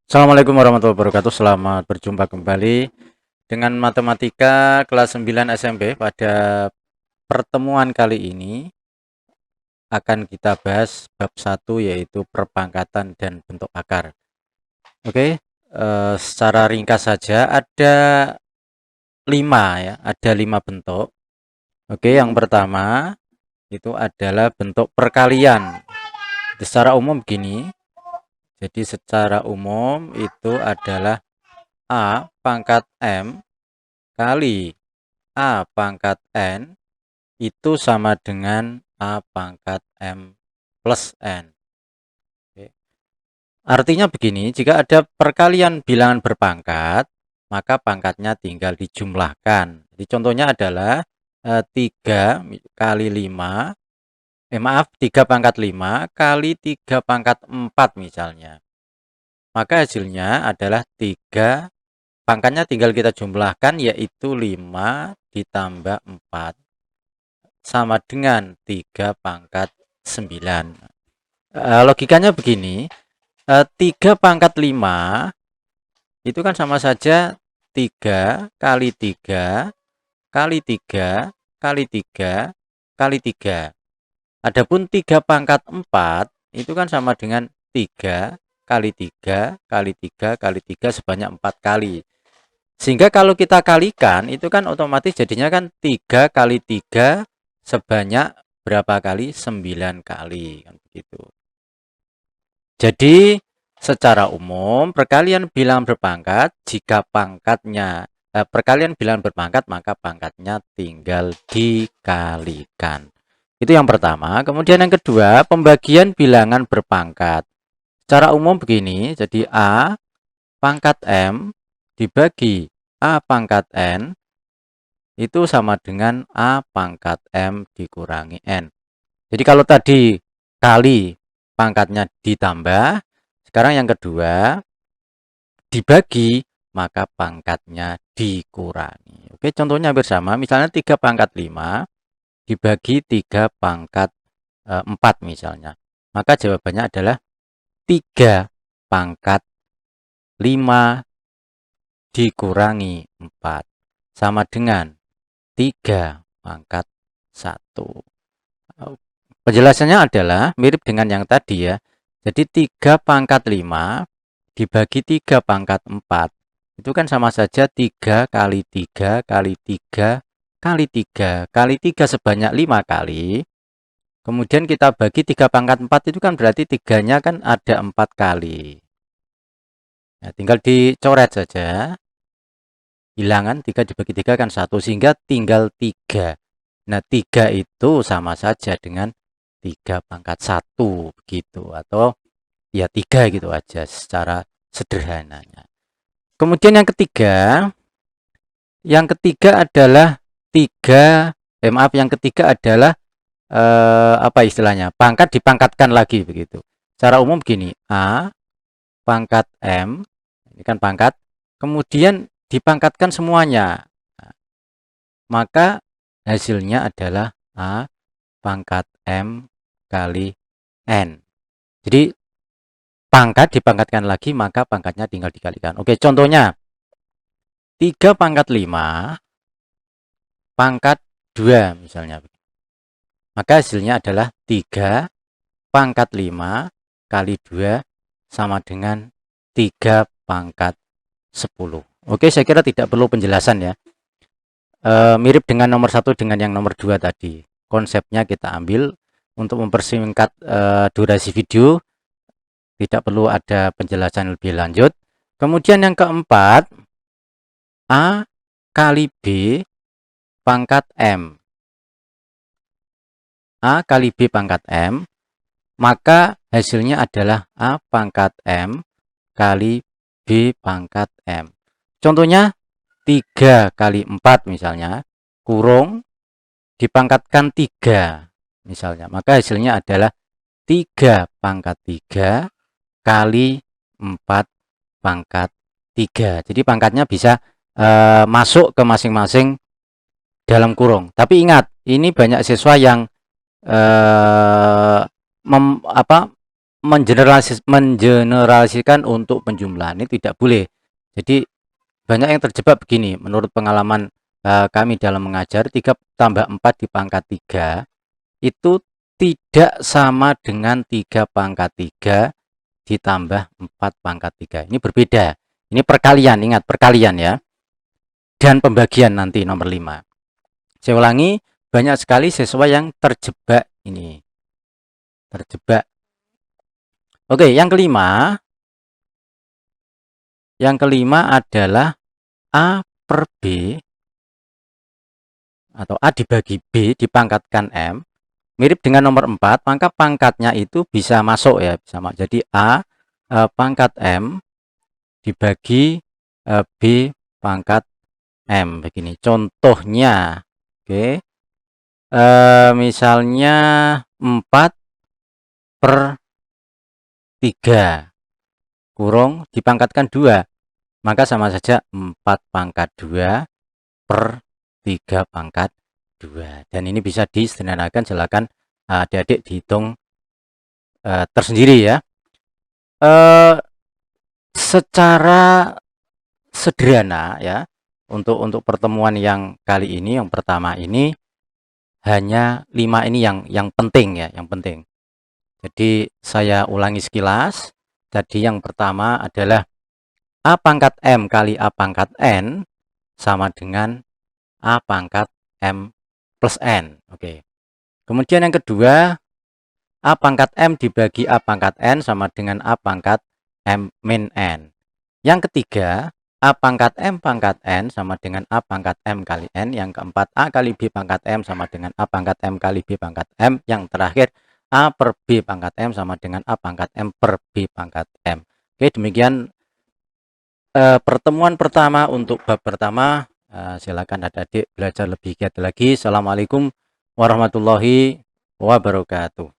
Assalamualaikum warahmatullahi wabarakatuh. Selamat berjumpa kembali dengan matematika kelas 9 SMP. Pada pertemuan kali ini akan kita bahas bab 1 yaitu perpangkatan dan bentuk akar. Oke, secara ringkas saja ada 5 ya, ada 5 bentuk. Oke, yang pertama itu adalah bentuk perkalian. Secara umum begini. Jadi secara umum itu adalah A pangkat M kali A pangkat N itu sama dengan A pangkat M plus N. Oke. Artinya begini, jika ada perkalian bilangan berpangkat, maka pangkatnya tinggal dijumlahkan. Jadi contohnya adalah 3 kali 5, maaf 3 pangkat 5 kali 3 pangkat 4 misalnya. Maka hasilnya adalah 3, pangkatnya tinggal kita jumlahkan yaitu 5 ditambah 4 sama dengan 3 pangkat 9. Logikanya begini, 3 pangkat 5 itu kan sama saja 3 kali 3 kali 3 kali 3 kali 3. Adapun 3 pangkat 4 itu kan sama dengan 3 kali 3 kali 3 kali 3 sebanyak 4 kali. Sehingga kalau kita kalikan itu kan otomatis jadinya kan 3 kali 3 sebanyak berapa kali? 9 kali kan begitu. Jadi secara umum perkalian bilangan berpangkat jika perkalian bilangan berpangkat maka pangkatnya tinggal dikalikan. Itu yang pertama. Kemudian yang kedua, pembagian bilangan berpangkat. Secara umum begini, jadi A pangkat M dibagi A pangkat N itu sama dengan A pangkat M dikurangi N. Jadi kalau tadi kali pangkatnya ditambah, sekarang yang kedua dibagi maka pangkatnya dikurangi. Oke, contohnya bersama, misalnya 3 pangkat 5 dibagi 3 pangkat 4 misalnya. Maka jawabannya adalah 3 pangkat 5 dikurangi 4 sama dengan 3 pangkat 1. Penjelasannya adalah mirip dengan yang tadi ya. Jadi 3 pangkat 5 dibagi 3 pangkat 4. Itu kan sama saja 3 kali 3 kali 3 kali 3 kali 3 sebanyak 5 kali. Kemudian kita bagi 3 pangkat 4 itu kan berarti 3-nya kan ada 4 kali. Nah, tinggal dicoret saja. Bilangan 3 dibagi 3 kan 1, sehingga tinggal 3. Nah, 3 itu sama saja dengan 3 pangkat 1 begitu, atau ya 3 gitu aja secara sederhananya. Kemudian yang ketiga adalah 3, yang ketiga adalah apa istilahnya? Pangkat dipangkatkan lagi begitu. Secara umum begini, A pangkat M, ini kan pangkat, kemudian dipangkatkan semuanya. Nah, maka hasilnya adalah A pangkat M kali N. Jadi pangkat dipangkatkan lagi maka pangkatnya tinggal dikalikan. Oke, contohnya 3 pangkat 5 pangkat 2 misalnya. Maka hasilnya adalah 3 pangkat 5 kali 2 sama dengan 3 pangkat 10. Oke, saya kira tidak perlu penjelasan ya. Mirip dengan nomor 1 dengan yang nomor 2 tadi. Konsepnya kita ambil untuk mempersingkat durasi video. Tidak perlu ada penjelasan lebih lanjut. Kemudian yang keempat, A kali B pangkat M. A kali B pangkat M, maka hasilnya adalah A pangkat M kali B pangkat M. Contohnya 3 kali 4 misalnya, kurung dipangkatkan 3 misalnya, maka hasilnya adalah 3 pangkat 3 kali 4 pangkat 3. Jadi pangkatnya bisa masuk ke masing-masing dalam kurung. Tapi ingat, ini banyak siswa yang mengeneralisasikan untuk penjumlahan ini tidak boleh. Jadi banyak yang terjebak begini, menurut pengalaman kami dalam mengajar, 3 tambah 4 di pangkat 3 itu tidak sama dengan 3 pangkat 3 ditambah 4 pangkat 3. Ini berbeda. Ini perkalian, ingat perkalian ya. Dan pembagian nanti nomor 5. Saya ulangi, banyak sekali siswa yang terjebak ini. Terjebak. Oke, yang kelima. Yang kelima adalah A per B atau A dibagi B dipangkatkan M. Mirip dengan nomor 4, maka pangkatnya itu bisa masuk ya, sama. Jadi A pangkat M dibagi B pangkat M begini. Contohnya, oke. Misalnya 4 per 3 kurung dipangkatkan 2, maka sama saja 4 pangkat 2 per 3 pangkat 2. Dan ini bisa disederhanakan, silakan adik-adik dihitung tersendiri ya. Secara sederhana ya, untuk pertemuan yang kali ini, yang pertama ini, hanya 5 ini yang penting ya, yang penting. Jadi saya ulangi sekilas. Tadi yang pertama adalah A pangkat M kali A pangkat N sama dengan A pangkat M plus N. Oke. Kemudian yang kedua, A pangkat M dibagi A pangkat N sama dengan A pangkat M min N. Yang ketiga, A pangkat M pangkat N sama dengan A pangkat M kali N. Yang keempat, A kali B pangkat M sama dengan A pangkat M kali B pangkat M. Yang terakhir, A per B pangkat M sama dengan A pangkat M per B pangkat M. Oke, demikian pertemuan pertama untuk bab pertama. Silakan adik-adik belajar lebih giat lagi. Assalamualaikum warahmatullahi wabarakatuh.